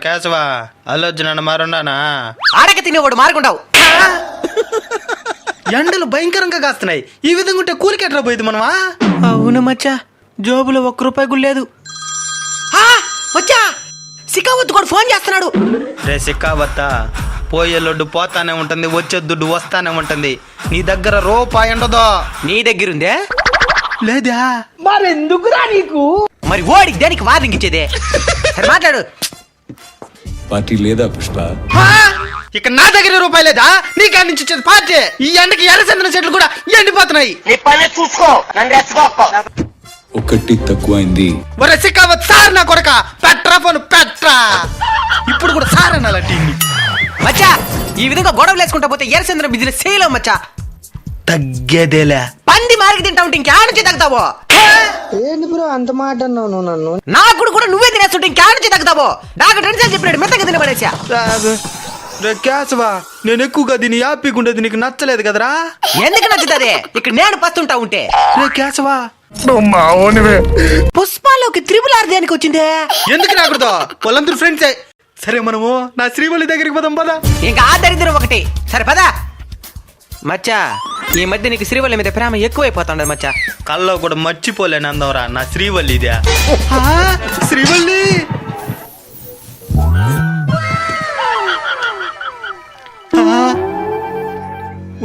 కేశవా ఆలోచన మారున్నానా ఆడక తినేవాడు మారుకుంటావు. ఎండలు భయంకరంగా కాస్తున్నాయి. ఈ విధంగా ఉంటే కూలికెట్రా పోయింది మనమా. అవును మచ్చా, జోబులో ₹1 కూడా లేదు. మచ్చా సికావత్ కూడా ఫోన్ చేస్తున్నాడు. రే సిక్కావత్తా, పోయే లొడ్డు పోతానే ఉంటుంది, వచ్చే దుడ్డు వస్తానే ఉంటుంది. నీ దగ్గర రూపాయి ఉండదో. నీ దగ్గరుందే లేదా? మరెందుకురా నీకు? మరి ఓడికి దేనికి వార్నింగ్ ఇచ్చేదే? సరే మాట్లాడు. పార్టీ లేదా పుష్ప? ఇక నా దగ్గర రూపాయి లేదా? నీ కాడి నుంచి వచ్చేది పార్టీ. ఈ ఎండకి ఎర్రచందన చెట్లు కూడా ఎండిపోతున్నాయి. ఒకటి తక్కువైంది. ఒరే సిక్కావత్ సార్, నా కొడక పెట్రా ఫోన్ పెట్రా. ఇప్పుడు కూడా సార్ అనాలంటే మచ్చా ఈ విధంగా గొడవలు వేసుకుంటా పోతే ఎర్రచంద్ర బిజినెస్ చేయలేం మచ్చా. తగ్గేదేలే. పంది మారికి తింటా ఉంటే ఇంకేడ నుంచి తగ్గుతావో? ఏంటి బ్రో అంత మాట అన్నావు నువ్వు నన్ను? నాకు కూడా నువ్వే తినేస్తుంటే ఇంకేడ నుంచి తగ్గుతావో? నాకు టెన్షన్ చెప్పినాడు మెత్తగా తినబడేసా. రే కేశవా, నేను ఎక్కువగా దీన్ని యాపీకుండేది నీకు నచ్చలేదు కదరా? ఎందుకు నచ్చుతుంది? ఇక్కడ నేను పస్తుంటా ఉంటే. రే కేశవా, పుష్పాలోకి R దేనికి వచ్చిందే? ఎందుకు రాకూడదు? వాళ్ళందరూ ఫ్రెండ్సే. సరే మనము నా శ్రీవల్లి దగ్గరికి పోదాం పదా. ఇంకా ఆ దరిద్రం ఒకటి. సరే పదా. మచ్చా ఈ మధ్య నీకు శ్రీవల్లి మీద ప్రేమ ఎక్కువైపోతుండదు మచ్చా. కల్లో కూడా మర్చిపోలేను అందవరా నా శ్రీవల్లి ఇదే. శ్రీవల్లి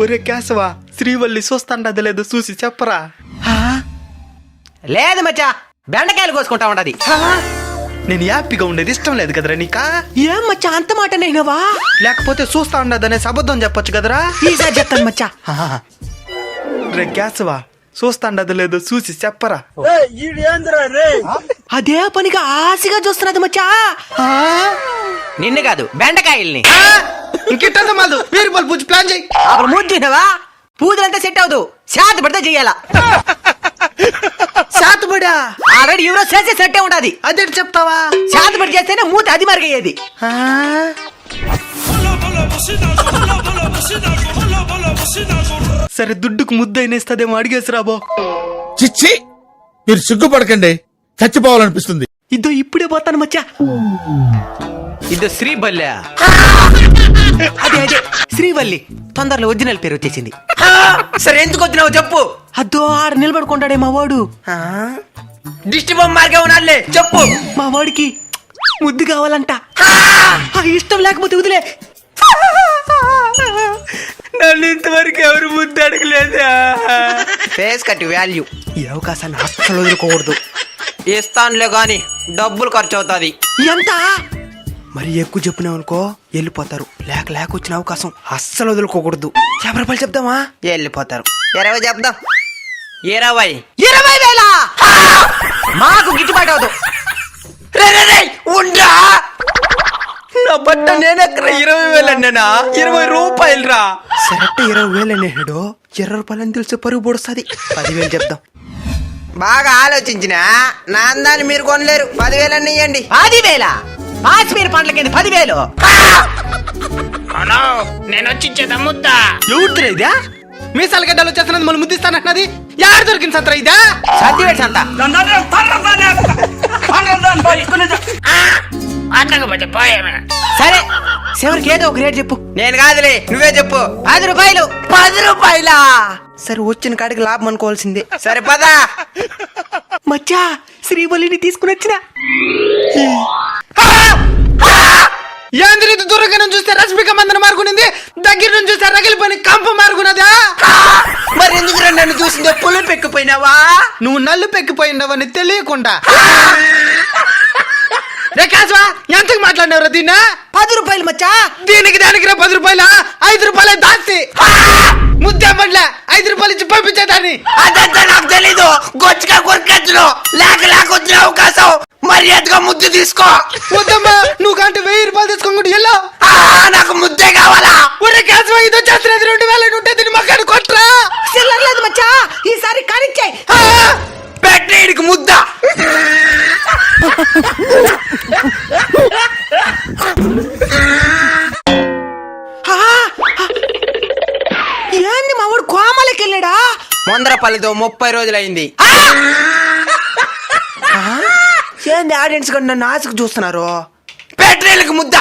ఒరే కేశవా, శ్రీవల్లి చూస్తాండది లేదో చూసి చెప్పరా. లేదు మచ్చా, బెండకాయలు కోసుకుంటా ఉండదు. నేను హ్యాపీగా ఉండేది ఇష్టం లేదు కదరా నీకా? ఏం మచ్చా అంత మాట నేనవా? లేకపోతే చూస్తా ఉండదనే అబద్ధం చెప్పొచ్చు కదరా. ఈసారి చెప్తాను మచ్చా. రే కేశవా, చూస్తాండది లేదో చూసి చెప్పరా. అదే పనిగా ఆశగా చూస్తున్నది మచ్చా. నిన్ను కాదు బెండకాయల్ని. ఇంకెట్టా మాదు వీరి బల్ పూజ ప్లాన్ చేయి. అప్పుడు మూర్చినవా? పూజలంతా సెట్ అవుదు, శాత పడితే చెయ్యాలా. శాతపడా ఆల్రెడీ ఎవరో చేసే సెట్టే ఉండాది. అదేంటి చెప్తావా? శాతపడి చేస్తేనే మూత అది మరిగయ్యేది. సరే దుడ్డుకు ముద్దైనేస్తదేమో అడిగేసి రాబో. చిచ్చి, మీరు సిగ్గుపడకండి, చచ్చిపోవాలనిపిస్తుంది. ఇద్దో ఇప్పుడే పోతాను మచ్చా. ఇద్దో శ్రీవల్లి. అదే అదే శ్రీవల్లి. తొందరలో ఒరిజినల్ పేరు వచ్చేసింది. సరే ఎందుకు వచ్చినావు చెప్పు. అద్దో ఆడ నిలబడుకుంటాడే మా వాడు. దిష్టి బొమ్మ మార్గే ఉన్నాడులే చెప్పు. మా వాడికి ముద్దు కావాలంట. ఇష్టం లేకపోతే వదిలే. నన్ను ఇంతవరకు ఎవరు ముద్దు అడగలేదా? Face cut value. ఈ అవకాశాన్ని అస్సలు వదులుకోకూడదు. ఇస్తానులే గాని డబ్బులు ఖర్చు అవుతుంది. ఎంత? మరి ఎక్కువ చెప్పినావు అనుకో వెళ్ళిపోతారు. లేక వచ్చిన అవకాశం అస్సలు వదులుకోకూడదు. ₹50 చెప్దామా? వెళ్ళిపోతారు. 20 చెప్దాం. 20,000 మాకు గిట్టుబాటు అవదు. ఉండా నా బట్ట నేనెక్కడ 20,000 అన్నానా? ₹20 రా. సరెట్ 20,000 అన్నాడు. ₹20 అని తెలిసి పరుగు పొడుస్తుంది. 10,000 చెప్దాం. బాగా ఆలోచించిన నా అందాన్ని మీరు కొనలేరు. 10,000 అన్న ఇయ్యండి. 10,000 కాశ్మీర్ పండ్లకి 10,000. నేను వచ్చించేదా ముద్ద ఎవరిదిరా ఇదా? మీసాల గడ్డలు వచ్చేస్తున్నది మళ్ళీ ముద్దిస్తానన్నది యారు దొరికింది సంతరా ఇదా? సర్దివేట్ సంత. సరే చివరికి ఏదో ఒక రేట్ చెప్పు. నేను కాదులే నువ్వే చెప్పు. ₹10. ₹10? సరే వచ్చిన కాడికి లాభం అనుకోవాల్సిందే. సరే పదా. మచ్చా శ్రీవల్లిని తీసుకుని వచ్చిన. ఏంద్రీ దూరంగా నుంచి చూస్తే రష్మిక మందన మారుకునింది, దగ్గర నుంచి చూస్తే రగిలిపోయి కంప మారుకున్నదా? మరి ఎందుకు నన్ను చూసిందే పులుపు ఎక్కిపోయినావా? నువ్వు నల్లు పెక్కిపోయినావని తెలియకుండా. ఎంతకు మాట్లాడినవరా దీన్ని? ₹10 మచ్చా. దీనికి దానికి ₹10, ₹5 దాస్తి. ముద్దే పడలే ₹5 ఇచ్చి పంపించేదాన్ని. అదంతా నాకు తెలీదు. గొచ్చగా కొరికెత్తను. లేక వచ్చిన అవకాశం మర్యాదగా ముద్దు తీసుకో. వద్దమ్మా, నువ్వు కంటే ₹1000 తీసుకోండి వెళ్ళా. నాకు ముద్దే కావాలా? ఒరే కేశవ, ఇది వచ్చేస్తున్నది 2,000 ఉంటే దీన్ని మక్కడు కొట్రా. లేదు మచ్చా, ఈసారి కానిచ్చాయి. పెట్టేడికి ముద్ద. ఏంది మా వాడు కోమలకి వెళ్ళాడా? ముందరపల్లితో 30 రోజులైంది. ఏంది ఆడియన్స్ కూడా నన్ను ఆశకు చూస్తున్నారు? మెటీరియల్కి ముద్ద